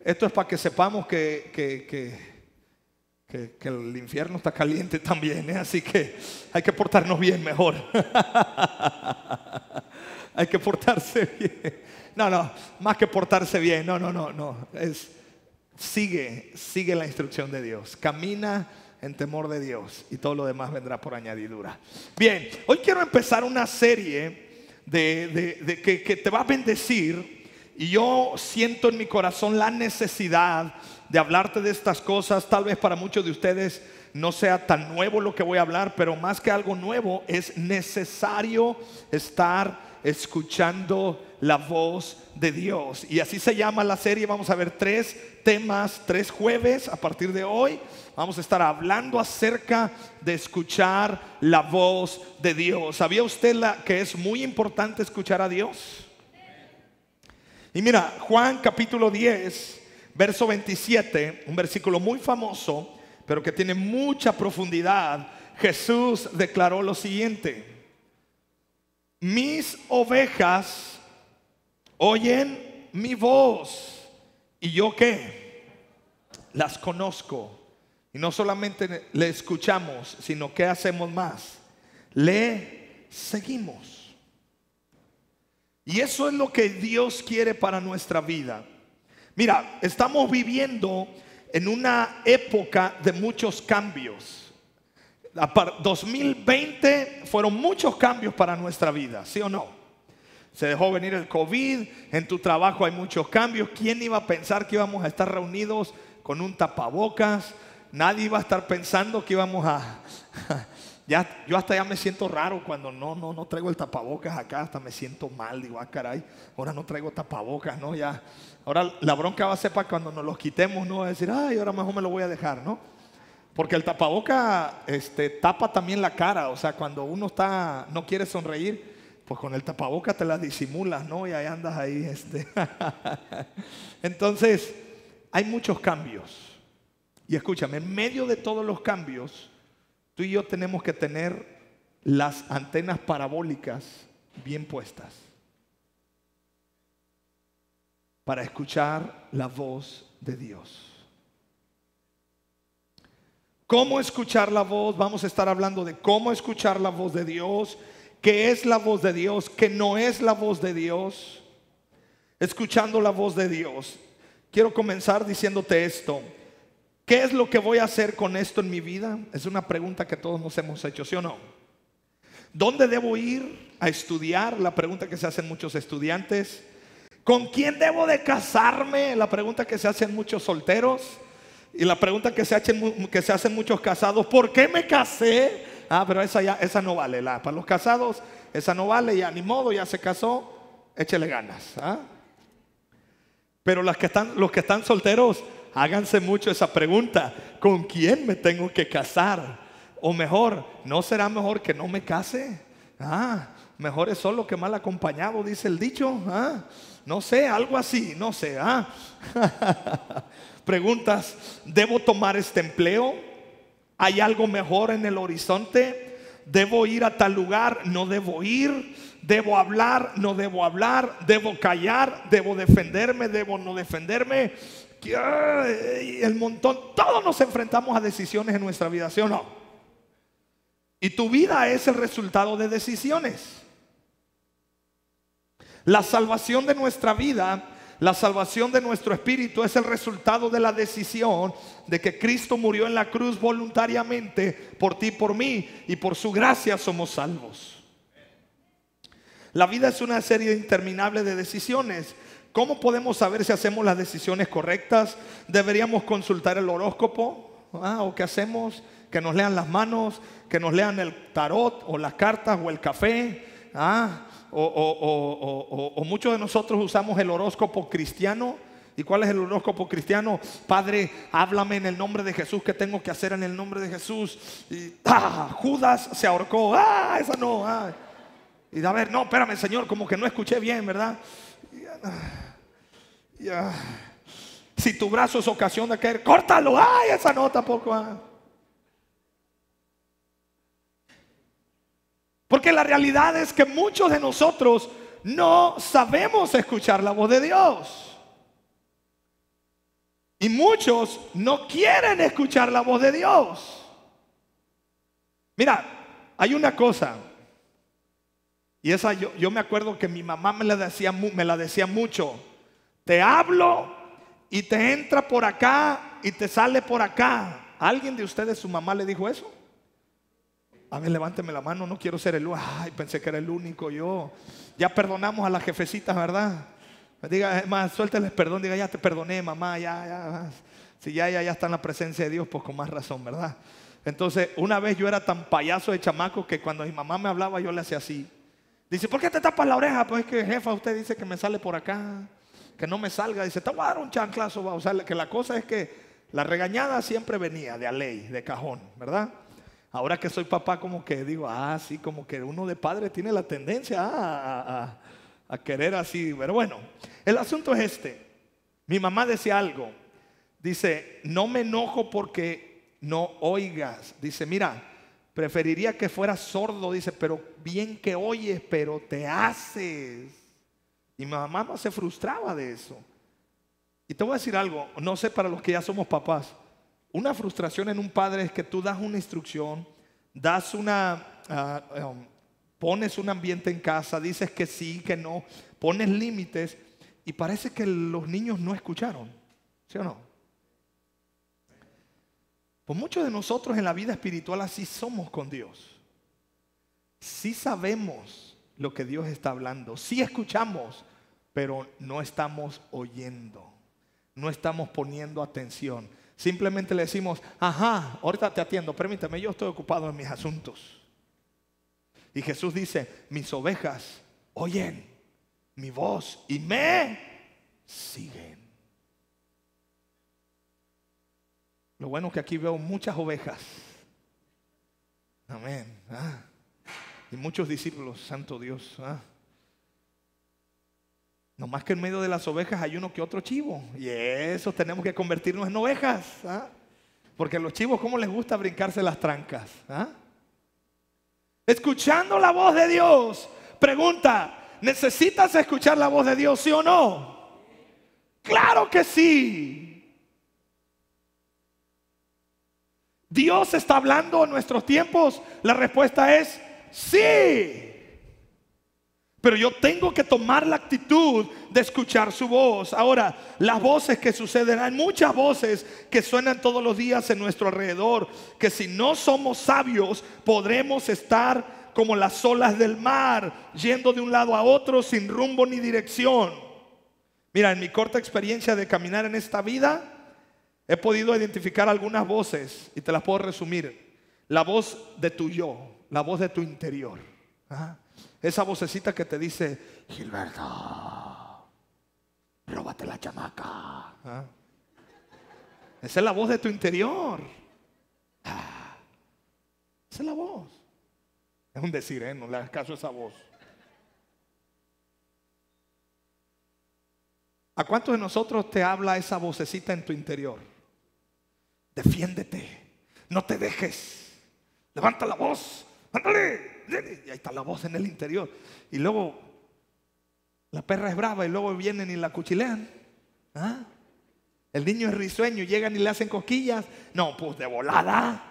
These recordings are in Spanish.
Esto es para que sepamos que el infierno está caliente también, ¿eh? Así que hay que portarnos bien mejor. Hay que portarse bien. No, más que portarse bien. No. Sigue la instrucción de Dios. Camina en temor de Dios y todo lo demás vendrá por añadidura. Bien, hoy quiero empezar una serie que te va a bendecir. Y yo siento en mi corazón la necesidad de hablarte de estas cosas. Tal vez para muchos de ustedes no sea tan nuevo lo que voy a hablar, pero más que algo nuevo, es necesario estar escuchando la voz de Dios. Y así se llama la serie. Vamos a ver 3 temas, 3 jueves a partir de hoy. Vamos a estar hablando acerca de escuchar la voz de Dios. ¿Sabía usted que es muy importante escuchar a Dios? Y mira, Juan capítulo 10, verso 27, un versículo muy famoso, pero que tiene mucha profundidad. Jesús declaró lo siguiente: mis ovejas oyen mi voz, y yo ¿qué? Las conozco. Y no solamente le escuchamos, sino ¿qué hacemos más? Le seguimos. Y eso es lo que Dios quiere para nuestra vida. Mira, estamos viviendo en una época de muchos cambios. 2020 fueron muchos cambios para nuestra vida, ¿sí o no? Se dejó venir el COVID, en tu trabajo hay muchos cambios. ¿Quién iba a pensar que íbamos a estar reunidos con un tapabocas? Nadie iba a estar pensando que íbamos a... Yo hasta ya me siento raro cuando no traigo el tapabocas acá, hasta me siento mal, digo, caray, ahora no traigo tapabocas, ¿no? Ya, ahora la bronca va a ser para cuando nos los quitemos, ¿no? Va a decir, ay, ahora mejor me lo voy a dejar, ¿no? Porque el tapabocas tapa también la cara, o sea, cuando uno no quiere sonreír, pues con el tapabocas te la disimulas, ¿no? Y ahí andas ahí, Entonces, hay muchos cambios. Y escúchame, en medio de todos los cambios, tú y yo tenemos que tener las antenas parabólicas bien puestas para escuchar la voz de Dios. ¿Cómo escuchar la voz? Vamos a estar hablando de cómo escuchar la voz de Dios, qué es la voz de Dios, qué no es la voz de Dios. Escuchando la voz de Dios. Quiero comenzar diciéndote esto. ¿Qué es lo que voy a hacer con esto en mi vida? Es una pregunta que todos nos hemos hecho, ¿sí o no? ¿Dónde debo ir a estudiar? La pregunta que se hacen muchos estudiantes. ¿Con quién debo de casarme? La pregunta que se hacen muchos solteros. Y la pregunta que se hacen muchos casados. ¿Por qué me casé? Pero esa no vale. Para los casados, esa no vale. Ya ni modo, ya se casó. Échele ganas. Pero los que están solteros, háganse mucho esa pregunta: ¿con quién me tengo que casar? O mejor, ¿no será mejor que no me case? Mejor es solo que mal acompañado, dice el dicho. No sé, algo así, no sé. Preguntas: ¿debo tomar este empleo? ¿Hay algo mejor en el horizonte? ¿Debo ir a tal lugar? ¿No debo ir? ¿Debo hablar? ¿No debo hablar? ¿Debo callar? ¿Debo defenderme? ¿Debo no defenderme? El montón. Todos nos enfrentamos a decisiones en nuestra vida, ¿sí o no? Y tu vida es el resultado de decisiones. La salvación de nuestra vida, la salvación de nuestro espíritu, es el resultado de la decisión de que Cristo murió en la cruz voluntariamente por ti y por mí, y por su gracia somos salvos. La vida es una serie interminable de decisiones. ¿Cómo podemos saber si hacemos las decisiones correctas? ¿Deberíamos consultar el horóscopo? ¿O qué hacemos? ¿Que nos lean las manos? ¿Que nos lean el tarot o las cartas o el café? O muchos de nosotros usamos el horóscopo cristiano. ¿Y cuál es el horóscopo cristiano? Padre, háblame en el nombre de Jesús. ¿Qué tengo que hacer en el nombre de Jesús? Y, Judas se ahorcó. Esa no. Y a ver, no, espérame, Señor, como que no escuché bien, ¿verdad? Si tu brazo es ocasión de caer, córtalo. Esa no tampoco. Porque la realidad es que muchos de nosotros no sabemos escuchar la voz de Dios. Y muchos no quieren escuchar la voz de Dios. Mira, hay una cosa, y esa yo me acuerdo que mi mamá me la decía mucho. Te hablo y te entra por acá y te sale por acá. ¿Alguien de ustedes, su mamá le dijo eso? A ver, levánteme la mano, no quiero ser el único. Ay, pensé que era el único yo. Ya perdonamos a las jefecitas, ¿verdad? Diga, más, suélteles perdón, diga, ya te perdoné, mamá, ya. Si ya está en la presencia de Dios, pues con más razón, ¿verdad? Entonces, una vez yo era tan payaso de chamaco que cuando mi mamá me hablaba, yo le hacía así. Dice, ¿por qué te tapas la oreja? Pues es que, jefa, usted dice que me sale por acá, que no me salga. Dice, te voy a dar un chanclazo. O sea, que la cosa es que la regañada siempre venía de a ley, de cajón, ¿verdad? Ahora que soy papá, como que digo, sí, como que uno de padre tiene la tendencia a querer así. Pero bueno, el asunto es este. Mi mamá decía algo. Dice, no me enojo porque no oigas. Dice, mira, preferiría que fueras sordo. Dice, pero bien que oyes, pero te haces. Y mi mamá se frustraba de eso. Y te voy a decir algo, no sé para los que ya somos papás. Una frustración en un padre es que tú das una instrucción, pones un ambiente en casa, dices que sí, que no, pones límites y parece que los niños no escucharon, ¿sí o no? Pues muchos de nosotros en la vida espiritual así somos con Dios. Sí sabemos lo que Dios está hablando, sí escuchamos, pero no estamos oyendo, no estamos poniendo atención. Simplemente le decimos, ajá, ahorita te atiendo, permítame, yo estoy ocupado en mis asuntos. Y Jesús dice, mis ovejas oyen mi voz y me siguen. Lo bueno es que aquí veo muchas ovejas. Amén. Y muchos discípulos, santo Dios. No más que en medio de las ovejas hay uno que otro chivo. Y eso tenemos que convertirnos en ovejas. Porque a los chivos, ¿cómo les gusta brincarse las trancas? Escuchando la voz de Dios. Pregunta, ¿necesitas escuchar la voz de Dios, sí o no? Claro que sí. ¿Dios está hablando en nuestros tiempos? La respuesta es sí. Pero yo tengo que tomar la actitud de escuchar su voz. Ahora, las voces que suceden, hay muchas voces que suenan todos los días en nuestro alrededor, que si no somos sabios, podremos estar como las olas del mar, yendo de un lado a otro sin rumbo ni dirección. Mira, en mi corta experiencia de caminar en esta vida, he podido identificar algunas voces y te las puedo resumir. La voz de tu yo, la voz de tu interior. Esa vocecita que te dice, Gilberto, róbate la chamaca. Esa es la voz de tu interior. Esa es la voz. Es un decir, no le hagas caso a esa voz. ¿A cuántos de nosotros te habla esa vocecita en tu interior? Defiéndete, no te dejes, levanta la voz, ándale. Y ahí está la voz en el interior. Y luego la perra es brava y luego vienen y la cuchilean. El niño es risueño y llegan y le hacen cosquillas. No, pues de volada.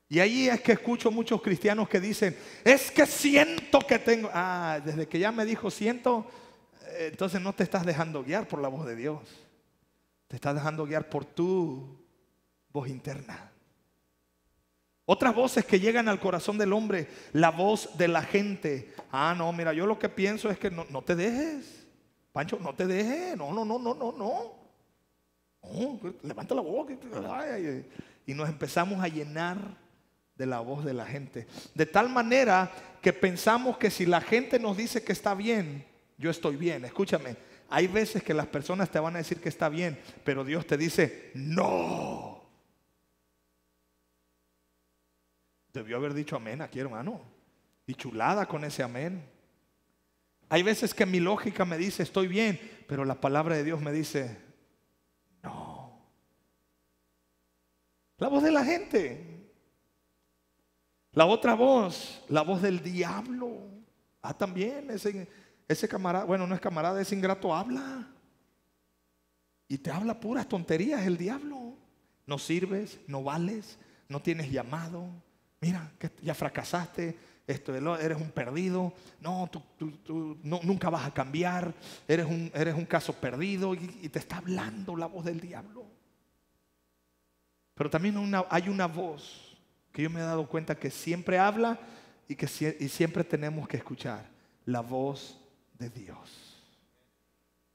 Y ahí es que escucho muchos cristianos que dicen, es que siento que tengo. Desde que ya me dijo siento, entonces no te estás dejando guiar por la voz de Dios. Te estás dejando guiar por tu voz interna. Otras voces que llegan al corazón del hombre, la voz de la gente. No, mira, yo lo que pienso es que no te dejes, Pancho, no te dejes, no, levanta la voz. Y nos empezamos a llenar de la voz de la gente, de tal manera que pensamos que si la gente nos dice que está bien, yo estoy bien. Escúchame, hay veces que las personas te van a decir que está bien, pero Dios te dice no. Debió haber dicho amén aquí, hermano. Y chulada con ese amén. Hay veces que mi lógica me dice estoy bien, pero la palabra de Dios me dice no. La voz de la gente. La otra voz, la voz del diablo. También ese camarada, bueno, no es camarada, es ingrato, habla. y te habla puras tonterías el diablo. No sirves, no vales, no tienes llamado. Mira, que ya fracasaste, eres un perdido. No, tú nunca vas a cambiar. Eres un caso perdido y te está hablando la voz del diablo. Pero también hay una voz que yo me he dado cuenta que siempre habla y siempre tenemos que escuchar. La voz de Dios.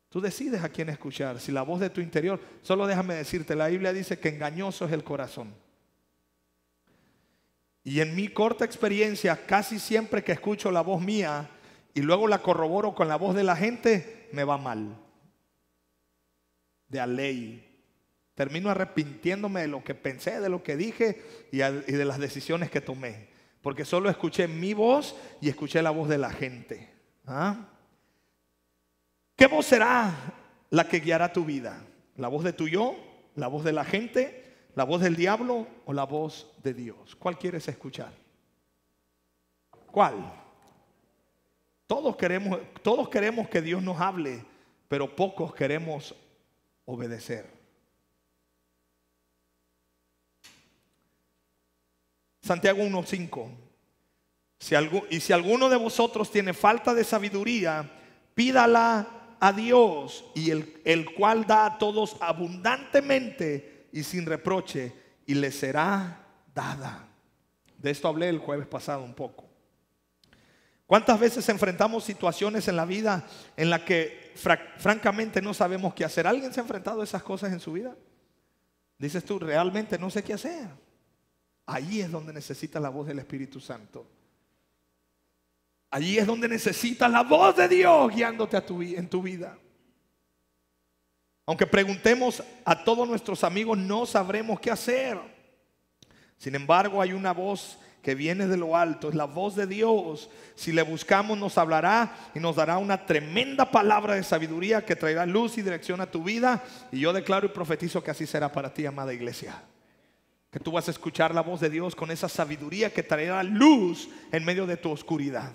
Tú decides a quién escuchar. Si la voz de tu interior, solo déjame decirte, la Biblia dice que engañoso es el corazón. Y en mi corta experiencia, casi siempre que escucho la voz mía y luego la corroboro con la voz de la gente, me va mal. De a ley. Termino arrepintiéndome de lo que pensé, de lo que dije y de las decisiones que tomé. Porque solo escuché mi voz y escuché la voz de la gente. ¿Ah? ¿Qué voz será la que guiará tu vida? ¿La voz de tu yo? ¿La voz de la gente? ¿La voz del diablo o la voz de Dios? ¿Cuál quieres escuchar? ¿Cuál? Todos queremos que Dios nos hable, pero pocos queremos obedecer. Santiago 1:5. Si alguno de vosotros tiene falta de sabiduría, pídala a Dios, y el cual da a todos abundantemente y sin reproche, y le será dada. De esto hablé el jueves pasado un poco. ¿Cuántas veces enfrentamos situaciones en la vida en las que francamente no sabemos qué hacer? ¿Alguien se ha enfrentado a esas cosas en su vida? Dices tú, realmente no sé qué hacer. Ahí es donde necesitas la voz del Espíritu Santo. Allí es donde necesitas la voz de Dios guiándote en tu vida. Aunque preguntemos a todos nuestros amigos, no sabremos qué hacer. Sin embargo, hay una voz que viene de lo alto, es la voz de Dios. Si le buscamos, nos hablará y nos dará una tremenda palabra de sabiduría que traerá luz y dirección a tu vida. Y yo declaro y profetizo que así será para ti, amada iglesia. Que tú vas a escuchar la voz de Dios con esa sabiduría que traerá luz en medio de tu oscuridad.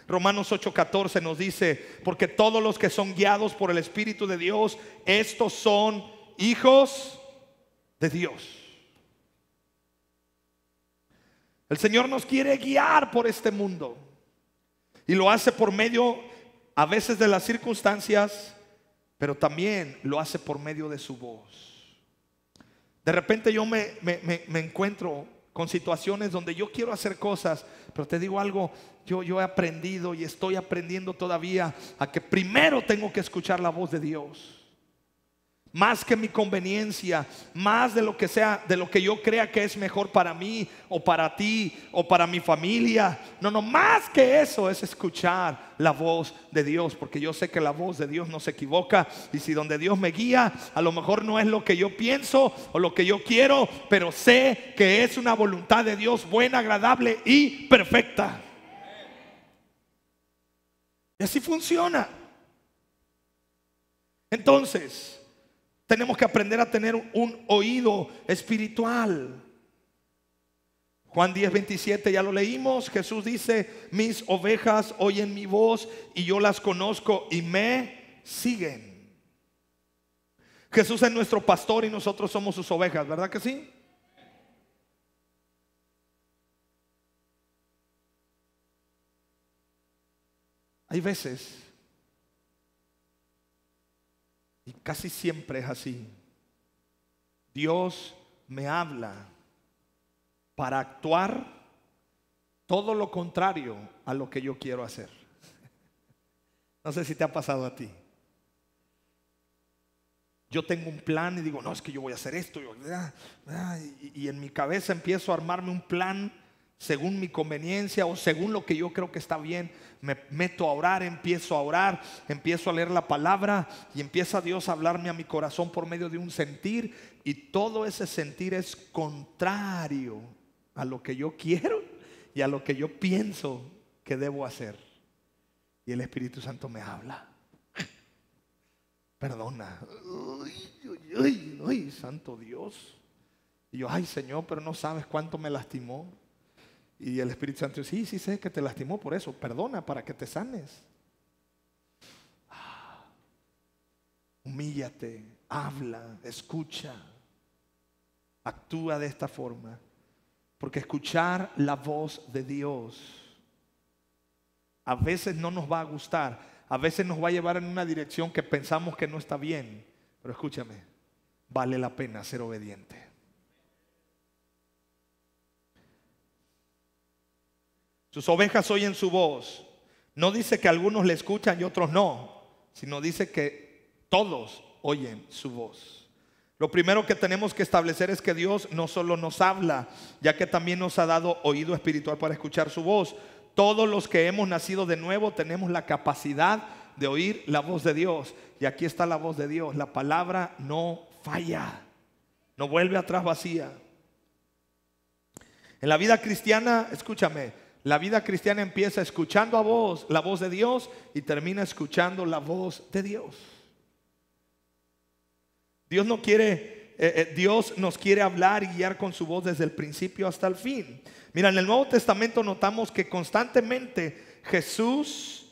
Romanos 8:14 nos dice: porque todos los que son guiados por el Espíritu de Dios, estos son hijos de Dios. El Señor nos quiere guiar por este mundo y lo hace por medio a veces de las circunstancias, pero también lo hace por medio de su voz. De repente yo me encuentro con situaciones donde yo quiero hacer cosas, pero te digo algo, yo he aprendido y estoy aprendiendo todavía a que primero tengo que escuchar la voz de Dios. Más que mi conveniencia, más de lo que sea, de lo que yo crea que es mejor para mí o para ti o para mi familia. No, más que eso es escuchar la voz de Dios, porque yo sé que la voz de Dios no se equivoca. Y si donde Dios me guía, a lo mejor no es lo que yo pienso o lo que yo quiero, pero sé que es una voluntad de Dios buena, agradable y perfecta. Y así funciona. Entonces tenemos que aprender a tener un oído espiritual. Juan 10:27 ya lo leímos. Jesús dice: mis ovejas oyen mi voz y yo las conozco y me siguen. Jesús es nuestro pastor y nosotros somos sus ovejas, ¿verdad que sí? Hay veces, y casi siempre es así, Dios me habla para actuar todo lo contrario a lo que yo quiero hacer. No sé si te ha pasado a ti. Yo tengo un plan y digo, no, es que yo voy a hacer esto. Y en mi cabeza empiezo a armarme un plan según mi conveniencia o según lo que yo creo que está bien. Me meto a orar, empiezo a leer la palabra y empieza Dios a hablarme a mi corazón por medio de un sentir, y todo ese sentir es contrario a lo que yo quiero y a lo que yo pienso que debo hacer. Y el Espíritu Santo me habla: perdona. Ay, santo Dios. Y yo, ay Señor, pero no sabes cuánto me lastimó. Y el Espíritu Santo dice: sí sé que te lastimó, por eso perdona, para que te sanes. humíllate, habla, escucha, actúa de esta forma. Porque escuchar la voz de Dios a veces no nos va a gustar, a veces nos va a llevar en una dirección que pensamos que no está bien. Pero escúchame, vale la pena ser obediente. Sus ovejas oyen su voz. No dice que algunos le escuchan y otros no, sino dice que todos oyen su voz. Lo primero que tenemos que establecer es que Dios no solo nos habla, ya que también nos ha dado oído espiritual para escuchar su voz. Todos los que hemos nacido de nuevo tenemos la capacidad de oír la voz de Dios. Y aquí está la voz de Dios. La palabra no falla, no vuelve atrás vacía. En la vida cristiana, escúchame, la vida cristiana empieza escuchando la voz de Dios, y termina escuchando la voz de Dios. Dios nos quiere hablar y guiar con su voz desde el principio hasta el fin. Mira, en el Nuevo Testamento notamos que constantemente Jesús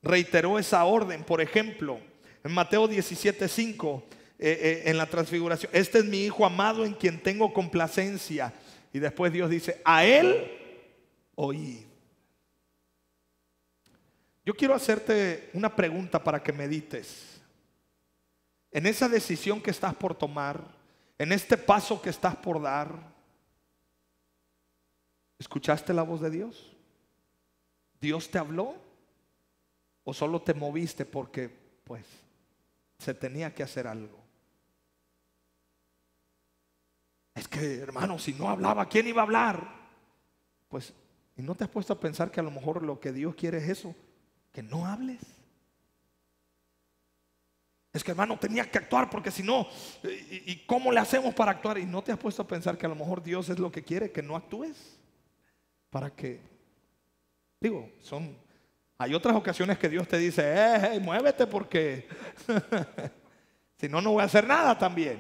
reiteró esa orden. Por ejemplo, en Mateo 17:5, en la transfiguración: este es mi Hijo amado en quien tengo complacencia. Y después Dios dice: a Él oíd. Yo quiero hacerte una pregunta para que medites. En esa decisión que estás por tomar, en este paso que estás por dar, ¿escuchaste la voz de Dios? ¿Dios te habló? ¿O solo te moviste porque pues se tenía que hacer algo? Es que, hermano, si no hablaba, ¿quién iba a hablar? Pues, ¿y no te has puesto a pensar que a lo mejor lo que Dios quiere es eso? Que no hables. Es que, hermano, tenía que actuar porque si no, ¿y cómo le hacemos para actuar? Y no te has puesto a pensar que a lo mejor Dios es lo que quiere, que no actúes. Para que, hay otras ocasiones que Dios te dice: hey, muévete porque si no, no voy a hacer nada también.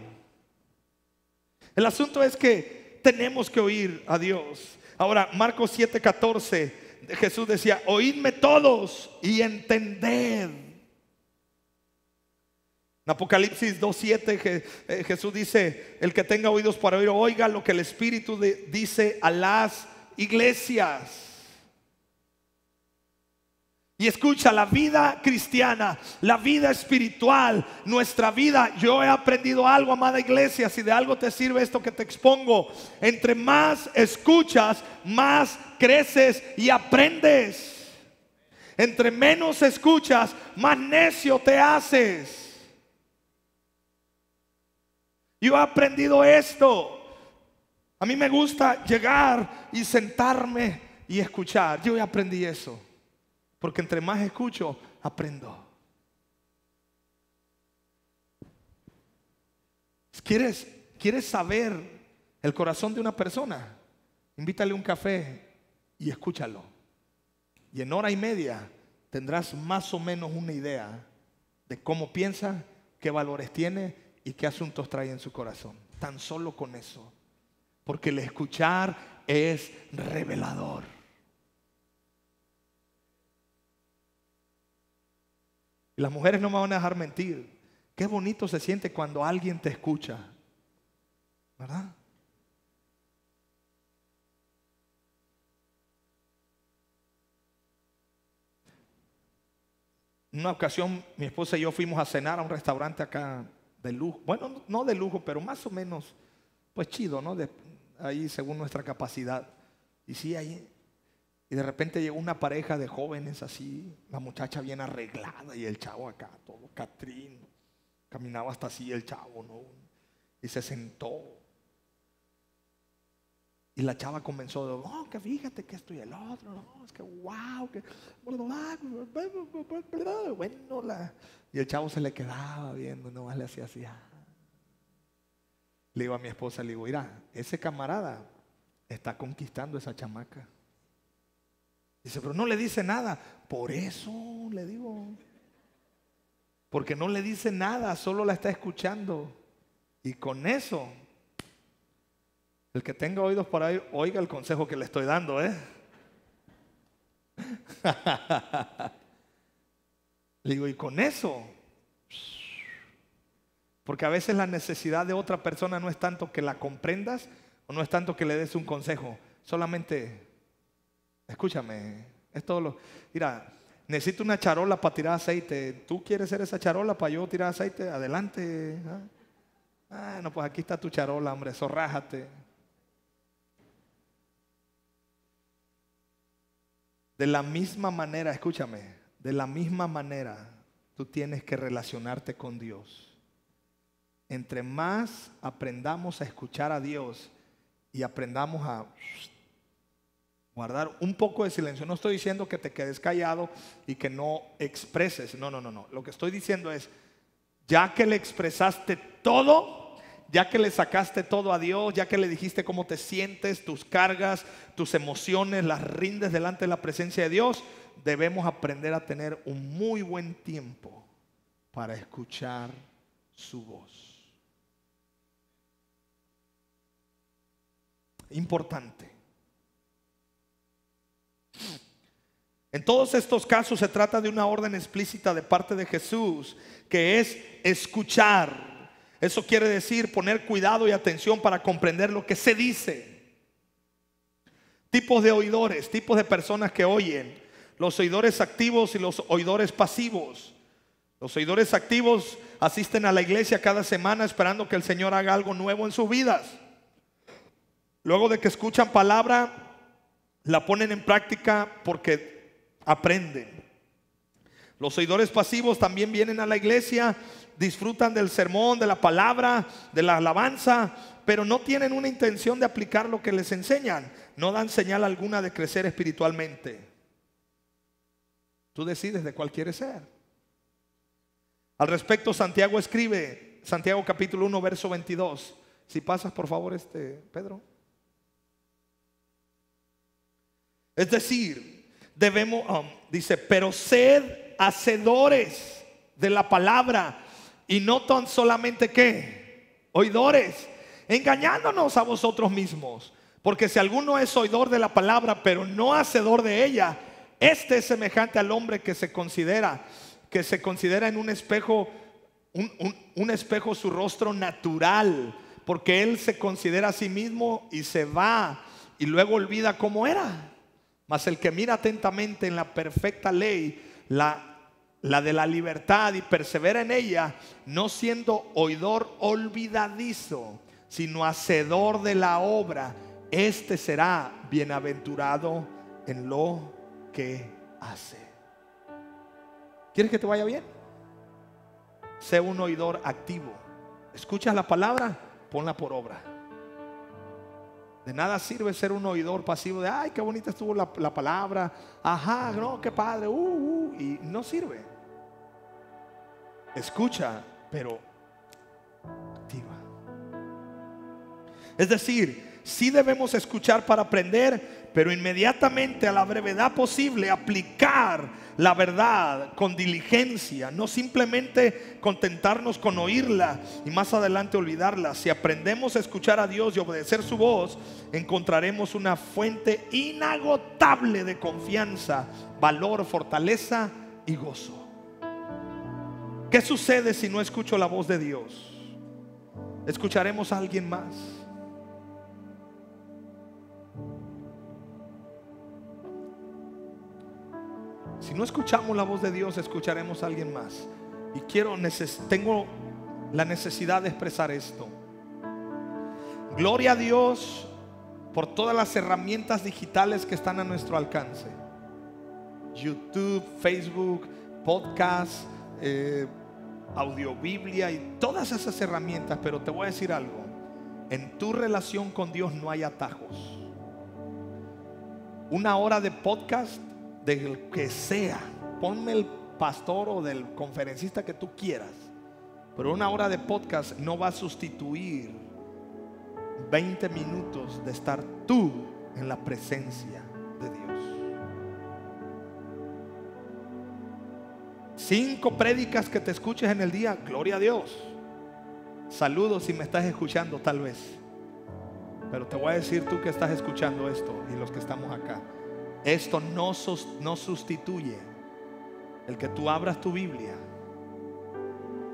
El asunto es que tenemos que oír a Dios. Ahora, Marcos 7:14, Jesús decía: oídme todos y entended. En Apocalipsis 2:7 Jesús dice: el que tenga oídos para oír, oiga lo que el Espíritu dice a las iglesias. Y escucha, la vida cristiana, la vida espiritual, nuestra vida, yo he aprendido algo, amada iglesia. Si de algo te sirve esto que te expongo: entre más escuchas, más creces y aprendes. Entre menos escuchas, más necio te haces. Yo he aprendido esto. A mí me gusta llegar y sentarme y escuchar. Yo ya aprendí eso, porque entre más escucho, aprendo. ¿Quieres saber el corazón de una persona? Invítale un café y escúchalo. Y en hora y media tendrás más o menos una idea de cómo piensa, qué valores tiene y qué asuntos trae en su corazón. Tan solo con eso. Porque el escuchar es revelador. Y las mujeres no me van a dejar mentir. Qué bonito se siente cuando alguien te escucha, ¿verdad? En una ocasión mi esposa y yo fuimos a cenar a un restaurante acá de lujo. Bueno, no de lujo, pero más o menos pues chido, ¿no? Ahí según nuestra capacidad. Y sí, ahí. Y de repente llegó una pareja de jóvenes así, la muchacha bien arreglada y el chavo acá, todo Catrín. Caminaba hasta así el chavo, ¿no? Y se sentó. Y la chava comenzó, que fíjate que esto y el otro, no, es que wow, que bueno, y el chavo se le quedaba viendo, nomás le hacía así. Le digo a mi esposa, le digo: mira, ese camarada está conquistando esa chamaca. Dice: pero no le dice nada. Por eso le digo, porque no le dice nada, solo la está escuchando. Y con eso, el que tenga oídos para oír, oiga el consejo que le estoy dando, Le digo: y con eso Porque a veces la necesidad de otra persona no es tanto que la comprendas o no es tanto que le des un consejo. Solamente, escúchame, es todo lo... Mira, necesito una charola para tirar aceite. ¿Tú quieres ser esa charola para yo tirar aceite? Adelante. No, pues aquí está tu charola, hombre, zorrájate. De la misma manera, escúchame, de la misma manera tú tienes que relacionarte con Dios. Entre más aprendamos a escuchar a Dios y aprendamos a guardar un poco de silencio. No estoy diciendo que te quedes callado y que no expreses. No. Lo que estoy diciendo es, ya que le expresaste todo, ya que le sacaste todo a Dios, ya que le dijiste cómo te sientes, tus cargas, tus emociones, las rindes delante de la presencia de Dios, debemos aprender a tener un muy buen tiempo para escuchar su voz. Importante. En todos estos casos se trata de una orden explícita de parte de Jesús, que es escuchar. Eso quiere decir poner cuidado y atención para comprender lo que se dice. Tipos de oidores, tipos de personas que oyen: los oidores activos y los oidores pasivos. Los oidores activos asisten a la iglesia cada semana esperando que el Señor haga algo nuevo en sus vidas. Luego de que escuchan palabra, la ponen en práctica porque aprenden. Los oidores pasivos también vienen a la iglesia, disfrutan del sermón, de la palabra, de la alabanza, pero no tienen una intención de aplicar lo que les enseñan. No dan señal alguna de crecer espiritualmente. Tú decides de cuál quieres ser. Al respecto, Santiago escribe, Santiago capítulo 1, verso 22. Si pasas, por favor, Pedro. Es decir, debemos, dice, pero sed hacedores de la palabra y no tan solamente ¿qué? Oidores, engañándonos a vosotros mismos. Porque si alguno es oidor de la palabra pero no hacedor de ella, este es semejante al hombre que se considera en un espejo, un espejo su rostro natural, porque él se considera a sí mismo y se va y luego olvida cómo era. Mas el que mira atentamente en la perfecta ley, la de la libertad, y persevera en ella, no siendo oidor olvidadizo, sino hacedor de la obra, este será bienaventurado en lo que hace. ¿Quieres que te vaya bien? Sé un oidor activo. Escuchas la palabra, ponla por obra. De nada sirve ser un oidor pasivo de ay, qué bonita estuvo la palabra, ajá, no, qué padre, y no sirve. Escucha, pero activa. Es decir, sí debemos escuchar para aprender, pero inmediatamente, a la brevedad posible, aplicar la verdad con diligencia, no simplemente contentarnos con oírla y más adelante olvidarla. Si aprendemos a escuchar a Dios y obedecer su voz, encontraremos una fuente inagotable de confianza, valor, fortaleza y gozo. ¿Qué sucede si no escucho la voz de Dios? ¿Escucharemos a alguien más? Si no escuchamos la voz de Dios, escucharemos a alguien más. Y tengo la necesidad de expresar esto. Gloria a Dios por todas las herramientas digitales que están a nuestro alcance. YouTube, Facebook, podcast, audiobiblia y todas esas herramientas. Pero te voy a decir algo: en tu relación con Dios no hay atajos. Una hora de podcast, del que sea, ponme el pastor o del conferencista que tú quieras, pero una hora de podcast no va a sustituir 20 minutos de estar tú en la presencia de Dios. 5 prédicas que te escuches en el día, gloria a Dios. Saludos si me estás escuchando tal vez, pero te voy a decir, tú que estás escuchando esto y los que estamos acá, esto no sustituye el que tú abras tu Biblia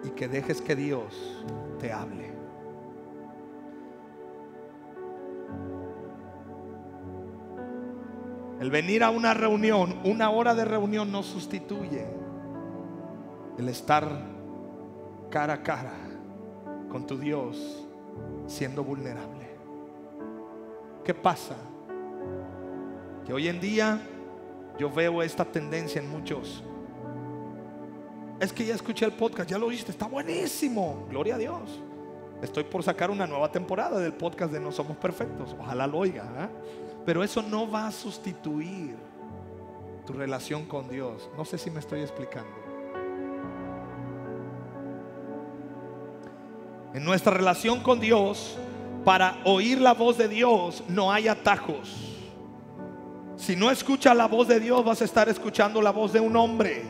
y que dejes que Dios te hable. El venir a una reunión, una hora de reunión no sustituye el estar cara a cara con tu Dios siendo vulnerable. ¿Qué pasa? Que hoy en día yo veo esta tendencia en muchos. Es que ya escuché el podcast, ya lo oíste, está buenísimo, gloria a Dios. Estoy por sacar una nueva temporada del podcast de No Somos Perfectos, ojalá lo oiga, ¿eh? Pero eso no va a sustituir tu relación con Dios. No sé si me estoy explicando. En nuestra relación con Dios, para oír la voz de Dios no hay atajos. Si no escuchas la voz de Dios, vas a estar escuchando la voz de un hombre.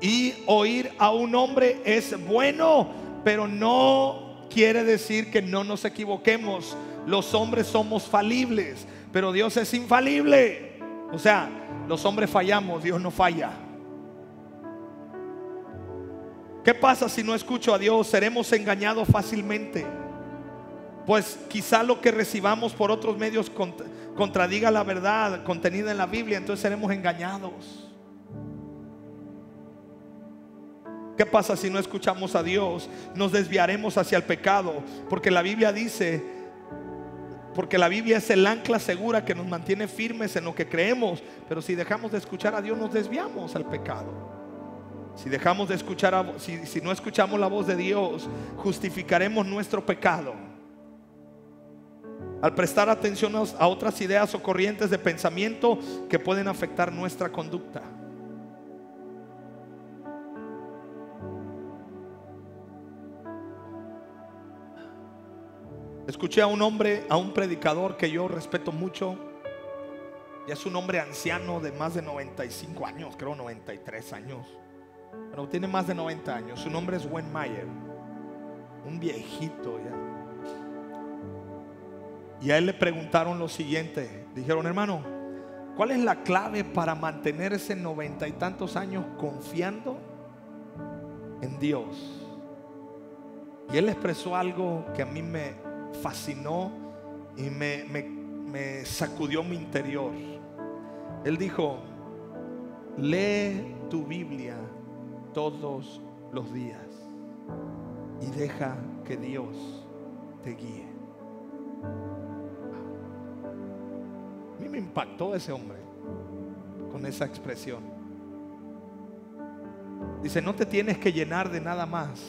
Y oír a un hombre es bueno, pero no quiere decir que no nos equivoquemos. Los hombres somos falibles, pero Dios es infalible. O sea, los hombres fallamos, Dios no falla. ¿Qué pasa si no escucho a Dios? Seremos engañados fácilmente. Pues quizá lo que recibamos por otros medios contradiga la verdad contenida en la Biblia, entonces seremos engañados. ¿Qué pasa si no escuchamos a Dios? Nos desviaremos hacia el pecado, porque la Biblia dice, porque la Biblia es el ancla segura que nos mantiene firmes en lo que creemos. Pero si dejamos de escuchar a Dios, nos desviamos al pecado. Si dejamos de escuchar si no escuchamos la voz de Dios, justificaremos nuestro pecado al prestar atención a otras ideas o corrientes de pensamiento que pueden afectar nuestra conducta. Escuché a un hombre, a un predicador que yo respeto mucho. Ya es un hombre anciano de más de 95 años, creo 93 años. Pero tiene más de 90 años. Su nombre es Wayne Mayer, un viejito ya. Y a él le preguntaron lo siguiente. Dijeron: hermano, ¿cuál es la clave para mantenerse 90 y tantos años confiando en Dios? Y él expresó algo que a mí me fascinó y me sacudió mi interior. Él dijo: lee tu Biblia todos los días y deja que Dios te guíe. A mí me impactó ese hombre con esa expresión. Dice: no te tienes que llenar de nada más,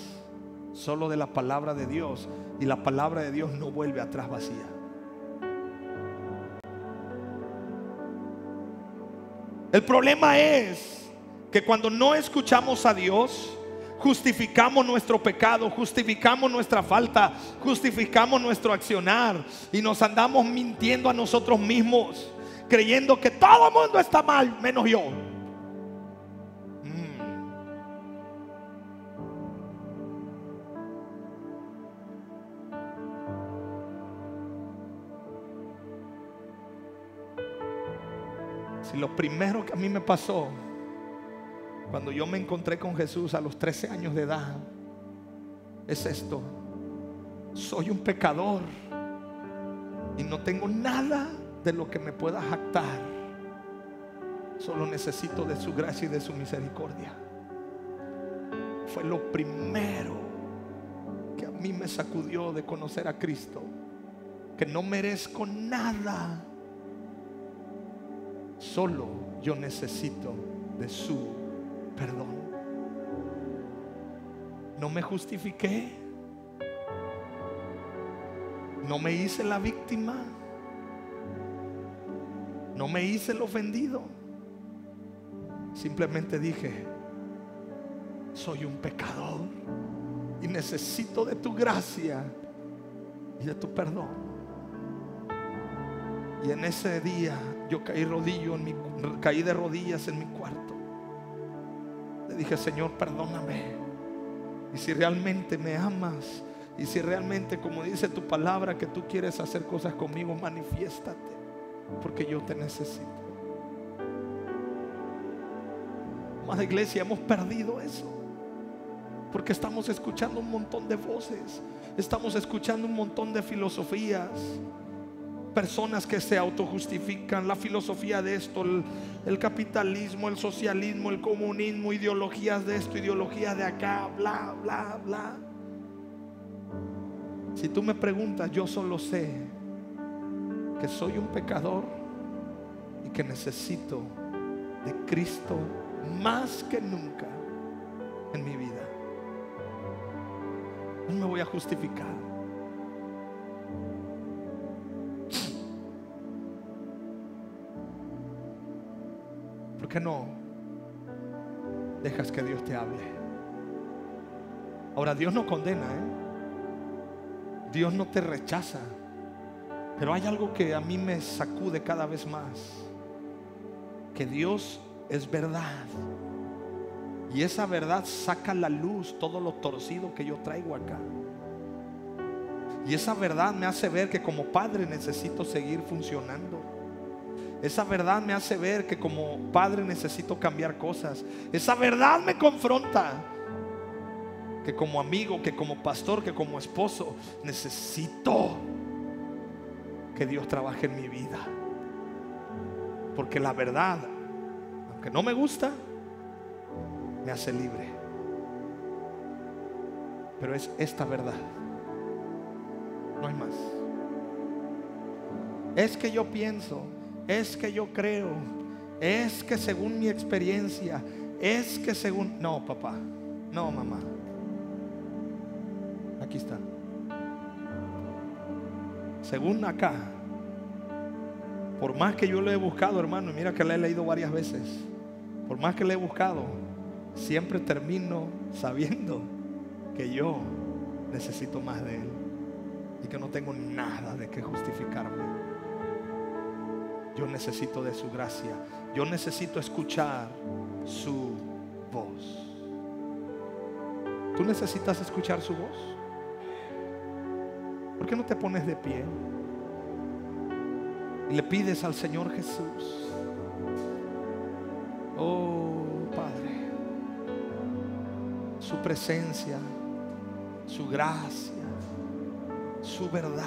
solo de la palabra de Dios. Y la palabra de Dios no vuelve atrás vacía. El problema es que cuando no escuchamos a Dios, justificamos nuestro pecado, justificamos nuestra falta, justificamos nuestro accionar y nos andamos mintiendo a nosotros mismos, creyendo que todo el mundo está mal menos yo. Si lo primero que a mí me pasó cuando yo me encontré con Jesús a los 13 años de edad es esto: soy un pecador y no tengo nada de lo que me pueda jactar, solo necesito de su gracia y de su misericordia. Fue lo primero que a mí me sacudió de conocer a Cristo, que no merezco nada, solo yo necesito de su perdón. No me justifiqué, no me hice la víctima, no me hice el ofendido. Simplemente dije: soy un pecador y necesito de tu gracia y de tu perdón. Y en ese día yo caí de rodillas en mi cuarto. Le dije: Señor, perdóname. Y si realmente me amas, y si realmente, como dice tu palabra, que tú quieres hacer cosas conmigo, manifiéstate, porque yo te necesito. Amada iglesia, hemos perdido eso. Porque estamos escuchando un montón de voces, estamos escuchando un montón de filosofías, personas que se autojustifican, la filosofía de esto, el capitalismo, el socialismo, el comunismo, ideologías de esto, ideologías de acá, bla, bla, bla. Si tú me preguntas, yo solo sé que soy un pecador y que necesito de Cristo más que nunca en mi vida. No me voy a justificar. ¿Por qué no dejas que Dios te hable? Ahora, Dios no condena, Dios no te rechaza. Pero hay algo que a mí me sacude cada vez más: que Dios es verdad, y esa verdad saca a la luz todo lo torcido que yo traigo acá. Y esa verdad me hace ver que como padre necesito seguir funcionando. Esa verdad me hace ver que como padre necesito cambiar cosas. Esa verdad me confronta que como amigo, que como pastor, que como esposo necesito que Dios trabaje en mi vida. Porque la verdad, aunque no me gusta, me hace libre. Pero es esta verdad, no hay más. Es que yo pienso, es que yo creo, es que según mi experiencia, es que según... No, papá, no, mamá. Aquí está. Según acá, por más que yo lo he buscado, hermano, y mira que lo he leído varias veces, por más que lo he buscado, siempre termino sabiendo que yo necesito más de Él y que no tengo nada de qué justificarme. Yo necesito de su gracia. Yo necesito escuchar su voz. ¿Tú necesitas escuchar su voz? ¿Por qué no te pones de pie y le pides al Señor Jesús? Oh Padre, su presencia, su gracia, su verdad.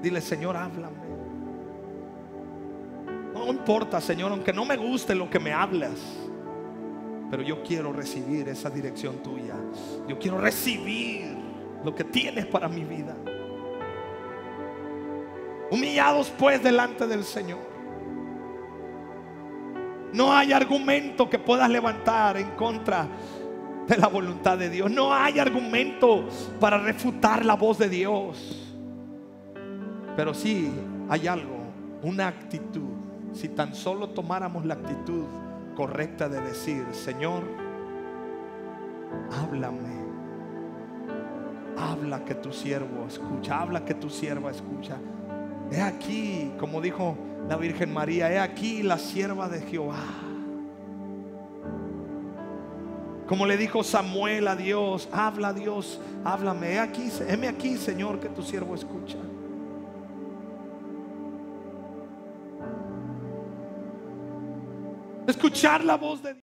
Dile: Señor, háblame. No importa, Señor, aunque no me guste lo que me hablas, pero yo quiero recibir esa dirección tuya. Yo quiero recibir lo que tienes para mi vida. Humillados pues delante del Señor. No hay argumento que puedas levantar en contra de la voluntad de Dios. No hay argumento para refutar la voz de Dios. Pero sí hay algo, una actitud. Si tan solo tomáramos la actitud correcta de decir: Señor, háblame. Habla que tu siervo escucha. Habla que tu sierva escucha. He aquí, como dijo la Virgen María, he aquí la sierva de Jehová. Como le dijo Samuel a Dios: habla, Dios, háblame. Heme aquí, Señor, que tu siervo escucha. Escuchar la voz de Dios.